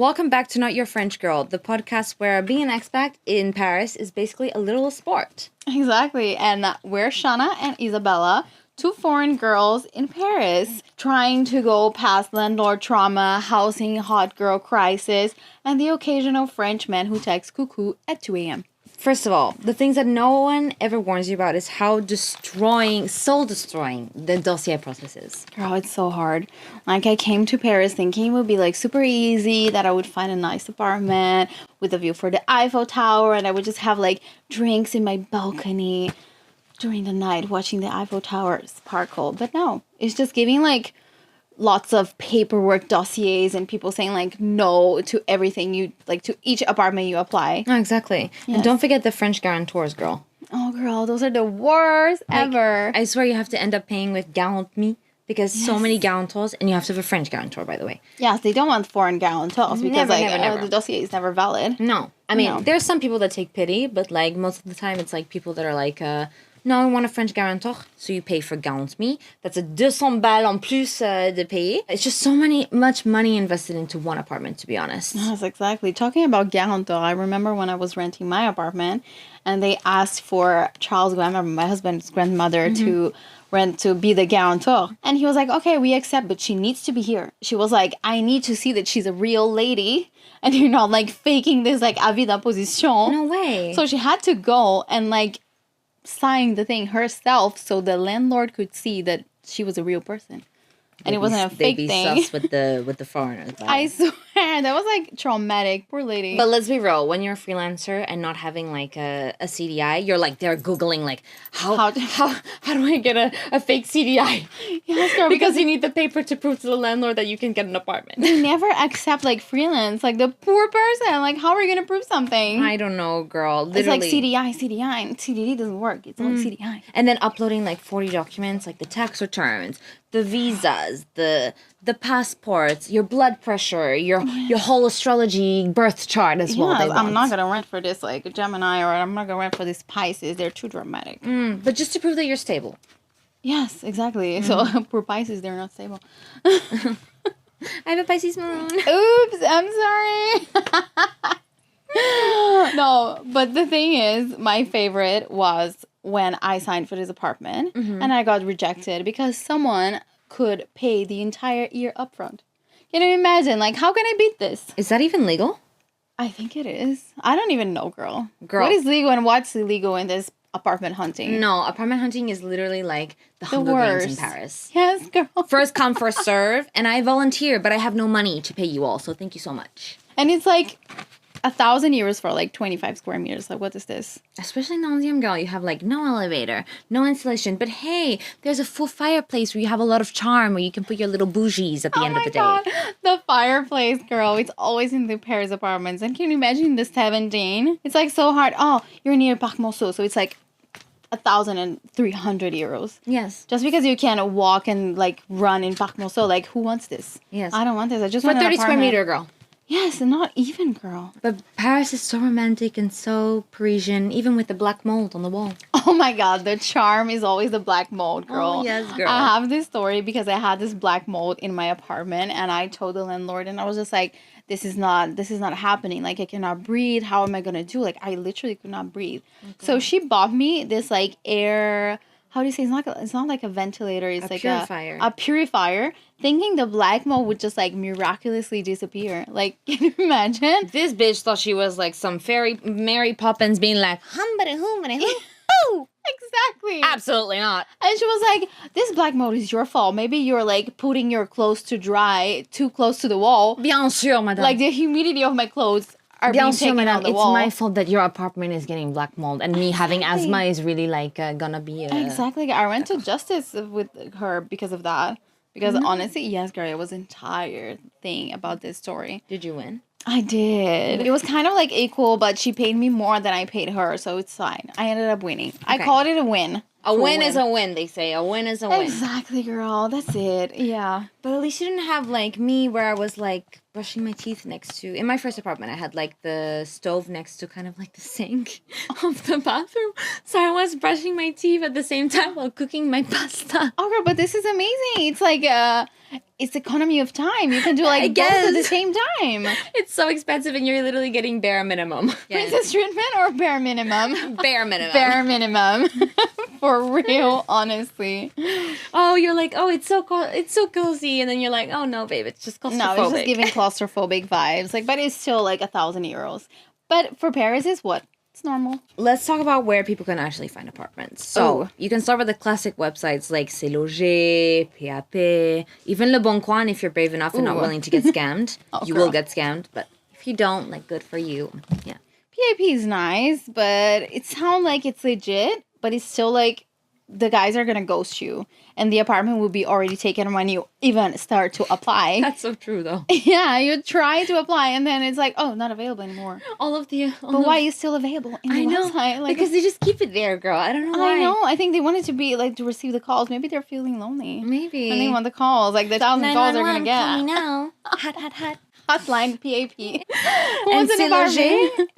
Welcome back to Not Your French Girl, the podcast where being an expat in Paris is basically a little sport. Exactly. And we're Shana and Isabela, two foreign girls in Paris, trying to go past landlord trauma, housing hot girl crisis, and the occasional French man who texts cuckoo at 2 a.m. First of all, the things that no one ever warns you about is how soul-destroying the dossier process is. Girl, it's so hard. Like, I came to Paris thinking it would be, like, super easy, that I would find a nice apartment with a view for the Eiffel Tower, and I would just have, like, drinks in my balcony during the night watching the Eiffel Tower sparkle. But no, it's just giving, like, lots of paperwork dossiers and people saying, like, no to everything you, like, to each apartment you apply. Oh, exactly. Yes. And don't forget the French guarantors, girl. Oh, girl, those are the worst ever. I swear you have to end up paying with garantie because so many guarantors, and you have to have a French guarantor, by the way. Yes, they don't want foreign guarantors because, never. The dossier is never valid. No. I mean, there's some people that take pity, but, like, most of the time it's, like, people that are, like, no, I want a French guarantor, so you pay for garantie. That's a 200 balles en plus de payer. It's just so much money invested into one apartment, to be honest. Yes, exactly. Talking about guarantor, I remember when I was renting my apartment, and they asked for Charles' grandmother, my husband's grandmother, to be the guarantor. And he was like, okay, we accept, but she needs to be here. She was like, I need to see that she's a real lady, and you're not, like, faking this, like, avis d'imposition. No way. So she had to go and, like, sign the thing herself so the landlord could see that she was a real person. And it wasn't a fake thing. They'd be sus with the foreigners. I swear, that was, like, traumatic. Poor lady. But let's be real. When you're a freelancer and not having, like, a CDI, you're, like, they're Googling, like, how do I get a fake CDI? Yes, girl, because you need the paper to prove to the landlord that you can get an apartment. They never accept, like, freelance. Like, the poor person. Like, how are you going to prove something? I don't know, girl. Literally. It's like CDI. And CDD doesn't work. It's only CDI. And then uploading, like, 40 documents, like the tax returns, the visas, the passports, your blood pressure, your whole astrology birth chart as well. Yes, I'm not gonna rent for this, like, Gemini, or I'm not gonna rent for this Pisces. They're too dramatic. But just to prove that you're stable. Yes, exactly. So for Pisces, they're not stable. I have a Pisces moon. Oops, I'm sorry. No, but the thing is, my favorite was when I signed for this apartment and I got rejected because someone could pay the entire year upfront. Can you imagine? Like, how can I beat this? Is that even legal? I think it is. I don't even know, girl. What is legal and what's illegal in this apartment hunting? No, apartment hunting is literally like the Hunger Games in Paris. Yes, girl. First come, first serve. And I volunteer, but I have no money to pay you all. So thank you so much. And it's like 1,000 euros for, like, 25 square meters. Like, what is this? Especially in Belgium, girl, you have, like, no elevator, no installation. But hey, there's a full fireplace where you have a lot of charm, where you can put your little bougies at the end of the day. God. The fireplace, girl. It's always in the Paris apartments. And can you imagine the 17? It's, like, so hard. Oh, you're near Parc Monceau, so it's, like, 1,300 euros. Yes. Just because you can walk and, like, run in Parc Monceau, like, who wants this? Yes. I don't want this. I just for want 30 square meter, girl. Yes, and not even, girl. But Paris is so romantic and so Parisian, even with the black mold on the wall. Oh my God, the charm is always the black mold, girl. Oh, yes, girl. I have this story because I had this black mold in my apartment, and I told the landlord, and I was just like, this is not happening. Like, I cannot breathe. How am I going to do? Like, I literally could not breathe. Okay. So she bought me this, like, air... How do you say? It's not like a ventilator. It's like purifier. A purifier. Thinking the black mold would just, like, miraculously disappear. Like, can you imagine? This bitch thought she was like some fairy Mary Poppins being like, hoo. Exactly. Absolutely not. And she was like, this black mold is your fault. Maybe you're, like, putting your clothes to dry too close to the wall. Bien sûr, madame. Like, the humidity of my clothes are being taken on the wall. It's my fault that your apartment is getting black mold, and me having asthma is really, like, gonna be Exactly. I went to justice with her because of that. Because honestly, yes, girl, it was an entire thing about this story. Did you win? I did. It was kind of, like, equal, but she paid me more than I paid her, so it's fine. I ended up winning. Okay. I called it a win. A win is a win, they say. A win is a win. Exactly, girl. That's it. Yeah. But at least you didn't have, like, me where I was, like, brushing my teeth next to... In my first apartment, I had, like, the stove next to kind of, like, the sink of the bathroom. So I was brushing my teeth at the same time while cooking my pasta. Oh, girl, but this is amazing. It's like... it's economy of time. You can do like both at the same time. It's so expensive and you're literally getting bare minimum. Princess treatment or bare minimum? Bare minimum. Bare minimum. For real, honestly. Oh, you're like, oh, it's so cozy. And then you're like, oh, no, babe, it's just claustrophobic. No, it's just giving claustrophobic vibes. Like, but it's still like 1,000 euros. But for Paris, it's what? It's normal. Let's talk about where people can actually find apartments. So, you can start with the classic websites like C'est Loger, Préavis, even Le Bon Coin if you're brave enough and not willing to get scammed. You will get scammed, but if you don't, like, good for you. Yeah. PAP is nice, but it sounds like it's legit, but it's still like the guys are going to ghost you and the apartment will be already taken when you even start to apply. That's so true, though. Yeah, you try to apply and then it's like, oh, not available anymore. But why is still available in the website? Like, because they just keep it there, girl. I don't know why. I know. I think they wanted to be like to receive the calls. Maybe they're feeling lonely. Maybe. And they want the calls. Like the 1,000 calls they're going to get. Call me now. Hot. Hotline PAP. And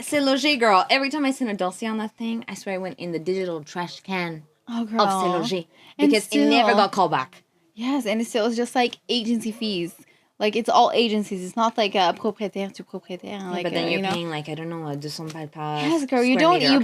C'est Loger, girl. Every time I send a dossier on that thing, I swear I went in the digital trash can of C'est Loger. Because it never got called back. Yes, and it's still just like agency fees. Like, it's all agencies. It's not like a propriétaire to propriétaire. Yeah, like, but then you're paying, like, I don't know, a 200 balles pass. Yes, girl. You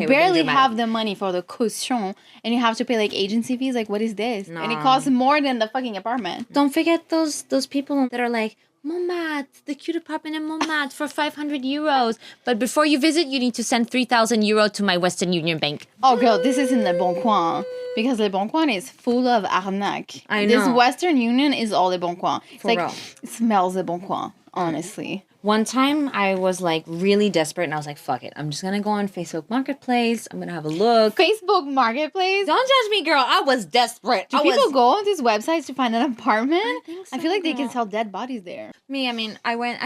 barely have the money for the caution. And you have to pay, like, agency fees. Like, what is this? No. And it costs more than the fucking apartment. Don't forget those people that are like, Montmartre, the cute apartment in Montmartre for 500 euros. But before you visit, you need to send 3,000 euros to my Western Union bank. Oh, girl, this is in Le Bon Coin. Because Le Bon Coin is full of arnaque. I know. This Western Union is all Le Bon Coin. It's For like, real. it smells Le Bon Coin, honestly. One time, I was, like, really desperate, and I was like, fuck it. I'm just gonna go on Facebook Marketplace. I'm gonna have a look. Facebook Marketplace? Don't judge me, girl. I was desperate. Do people go on these websites to find an apartment? I think so, I feel like they can girl. sell dead bodies there. I went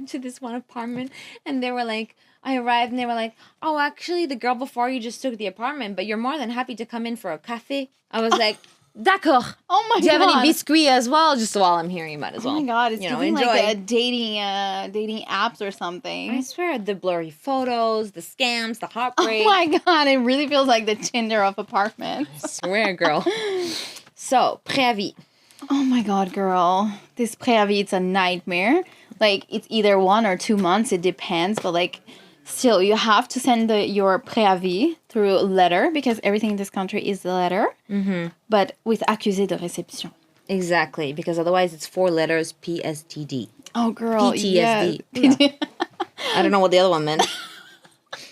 to this one apartment, and they were like, I arrived, and they were like, oh, actually, the girl before you just took the apartment, but you're more than happy to come in for a café. I was like, d'accord. Oh my god. Do you have any biscuits as well? Just while I'm here, you might as well. Oh my god, it's giving enjoy. like a dating apps or something. I swear, the blurry photos, the scams, the heartbreak. Oh my god, it really feels like the Tinder of apartments. I swear, girl. So, Préavis. Oh my god, girl. This Préavis, it's a nightmare. Like, it's either 1 or 2 months, it depends, but like, still, you have to send your Préavis through letter, because everything in this country is the letter, but with accusé de réception. Exactly, because otherwise it's 4 letters, PSTD. Oh, girl, PTSD. yes. Yeah. I don't know what the other one meant.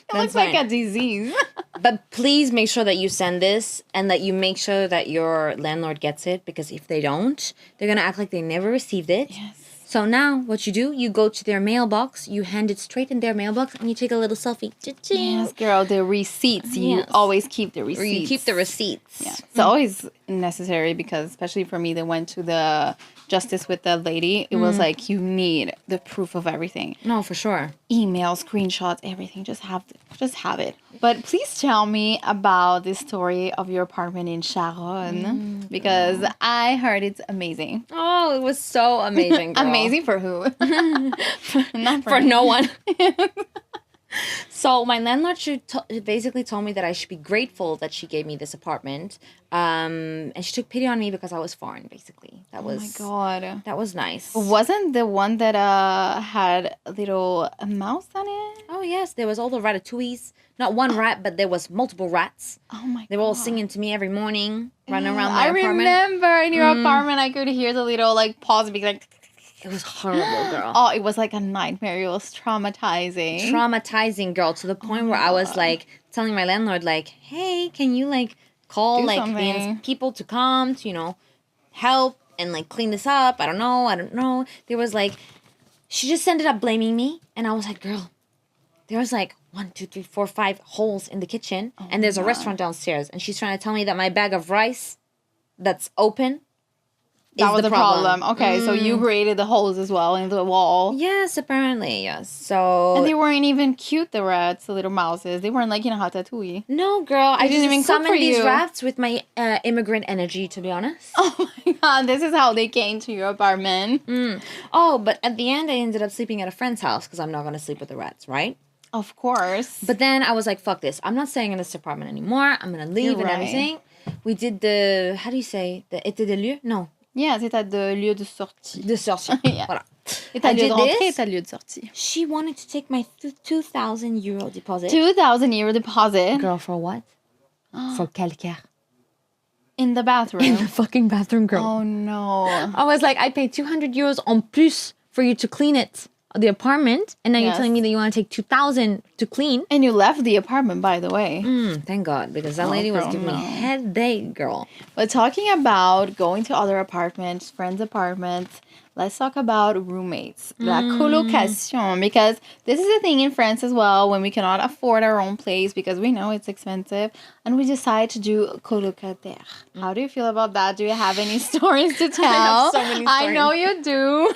It looks like a disease. But please make sure that you send this and that you make sure that your landlord gets it, because if they don't, they're going to act like they never received it. Yes. So now what you do, you go to their mailbox, you hand it straight in their mailbox, and you take a little selfie. Cha-ching. Yes, girl, the receipts. You always keep the receipts. Or you keep the receipts. Yeah. It's always necessary because, especially for me, they went to the justice with the lady. It was like, you need the proof of everything. No, for sure. Emails, screenshots, everything. Just have it. But please tell me about the story of your apartment in Charonne, because I heard it's amazing. Oh, it was so amazing, girl. Amazing for who? Not For me. no one. So my landlord basically told me that I should be grateful that she gave me this apartment, and she took pity on me because I was foreign. Basically, Oh my god. that was nice. Wasn't the one that had a little mouse on it? Oh yes, there was all the ratatouilles. Not one rat, but there was multiple rats. Oh my god. They were all singing to me every morning, running around my apartment. I remember in your apartment, I could hear the little like pause being like. It was horrible, girl. Oh, it was like a nightmare. It was traumatizing. Traumatizing, girl, to the point where I was like telling my landlord, like, hey, can you like call Do like something. people to come to, help and like clean this up? I don't know. There was like, she just ended up blaming me. And I was like, girl, there was like 1, 2, 3, 4, 5 holes in the kitchen. And there's a restaurant downstairs. And she's trying to tell me that my bag of rice that's open That is was the the problem. Okay, so you created the holes as well in the wall. Yes, apparently, yes. So And they weren't even cute, the rats, the little mouses. They weren't like, Ratatouille. no, girl, I didn't didn't even even cook for summon these you. rats with my immigrant energy, to be honest. Oh my god, this is how they came to your apartment. Oh, but at the end, I ended up sleeping at a friend's house because I'm not going to sleep with the rats, right? Of course. But then I was like, fuck this. I'm not staying in this apartment anymore. I'm going to leave You're and right. everything. We did the, how do you say? The état des lieux? No. Yeah, c'est ta de lieu de sortie. De sortie. Yeah. Voilà. Et ta I lieu de did rentrée this. et ta lieu de sortie. She wanted to take my 2,000 euro deposit. 2,000 euro deposit. Girl, for what? For calcaire. In the bathroom. In the fucking bathroom, girl. Oh no. I was like, I paid 200 euros en plus for you to clean it, the apartment, and now you're telling me that you want to take 2,000 to clean. And you left the apartment, by the way. Thank God, because that lady was giving me headache, girl. But talking about going to other apartments, friends' apartments, let's talk about roommates. La colocation. Because this is a thing in France as well when we cannot afford our own place because we know it's expensive. And we decide to do colocataire. How do you feel about that? Do you have any stories to tell? I have so many stories. I know you do.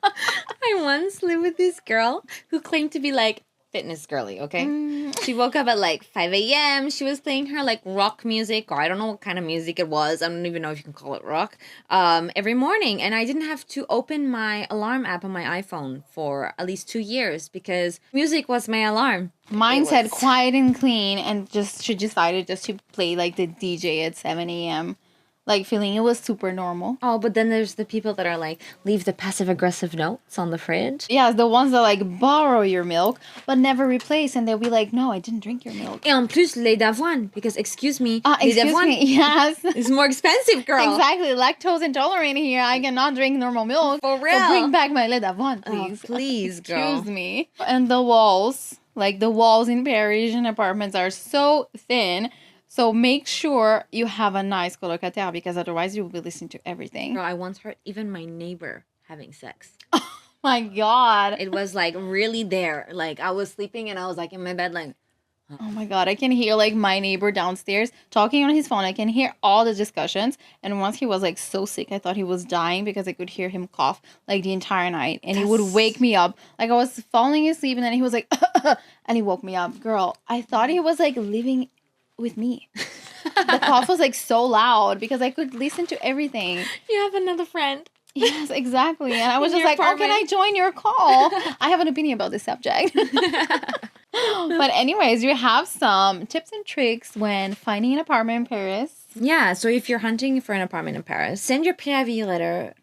I once lived with this girl who claimed to be like fitness girly, okay? She woke up at like 5 a.m. She was playing her like rock music, or I don't know what kind of music it was. I don't even know if you can call it rock, every morning. And I didn't have to open my alarm app on my iPhone for at least 2 years because music was my alarm. Mine said quiet and clean, and she decided just to play like the DJ at 7 a.m. Like feeling it was super normal. Oh, but then there's the people that are like, leave the passive-aggressive notes on the fridge. Yeah, the ones that like borrow your milk but never replace, and they'll be like, no, I didn't drink your milk. Et en plus, lait d'avoine, because excuse me, Excuse lait d'avoine me, yes. is more expensive, girl. Exactly, lactose intolerant here. I cannot drink normal milk. For real. So bring back my lait d'avoine, please. Oh, please, girl. Excuse me. And the walls, like the walls in Parisian apartments are so thin. So make sure you have a nice colocataire because otherwise you will be listening to everything. Girl, I once heard even my neighbor having sex. Oh my God. It was like really there. Like I was sleeping and I was like in my bed like, oh my God, I can hear like my neighbor downstairs talking on his phone. I can hear all the discussions. And once he was like so sick, I thought he was dying because I could hear him cough like the entire night. And he would wake me up. Like I was falling asleep and then he was like, and he woke me up. Girl, I thought he was like living with me. The cough was like so loud because I could listen to everything. you have another friend. Yes, exactly. And I was In just your like, oh, can I join your call? I have an opinion about this subject. But anyways, you have some tips and tricks when finding an apartment in Paris. Yeah, so if you're hunting for an apartment in Paris, send your Préavis letter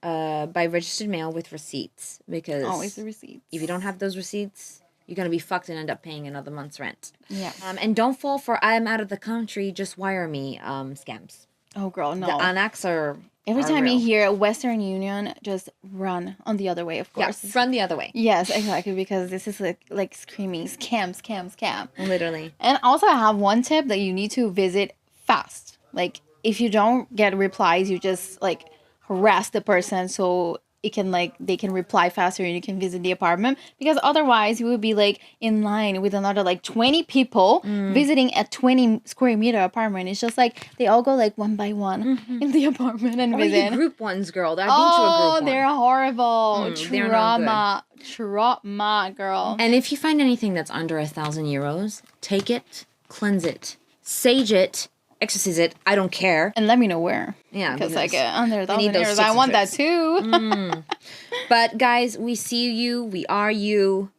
by registered mail with receipts because Always the receipts. if you don't have those receipts, you're going to be fucked and end up paying another month's rent. Yeah. And don't fall for I'm out of the country, just wire me scams. Oh, girl, no. The annex are Every time real. you hear Western Union, just run on the other way, of course. Yeah, run the other way. Yes, exactly, because this is like screaming scam, scam, scam. Literally. And also I have one tip that you need to visit fast. Like if you don't get replies, you just like harass the person so it can like they can reply faster and you can visit the apartment, because otherwise you would be like in line with another like 20 people visiting a 20 square meter apartment. It's just like they all go like one by one in the apartment and Or visit. you group ones, girl. I've been to a group They're one. horrible. They're not Trauma, girl. And if you find anything that's under 1,000 euros, take it, cleanse it, sage it, exorcise it. I don't care. And let me know where. Yeah, Because like because under I need 1,000 those euros, tips I and want that tricks. too. But guys, we see you. We are you.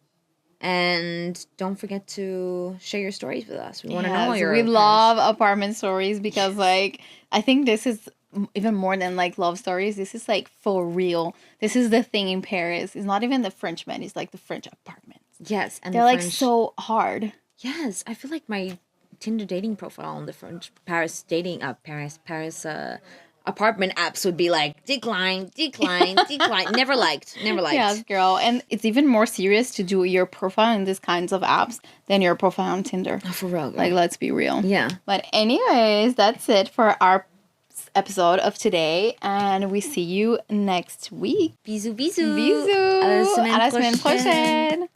And don't forget to share your stories with us. We want to know all your we past. love apartment stories because like I think this is even more than like love stories. This is like for real. This is the thing in Paris. It's not even the French men. It's like the French apartments. Yes, and They're the like French, so hard. Yes, I feel like my Tinder dating profile on the French Paris dating Paris apartment apps would be like decline, never liked. Yes, girl. And it's even more serious to do your profile in these kinds of apps than your profile on Tinder. Oh, for real, girl. Like, let's be real. Yeah. But anyways, that's it for our episode of today. And we see you next week. Bisous, bisous. Bisous. À la semaine À la semaine prochaine. prochaine.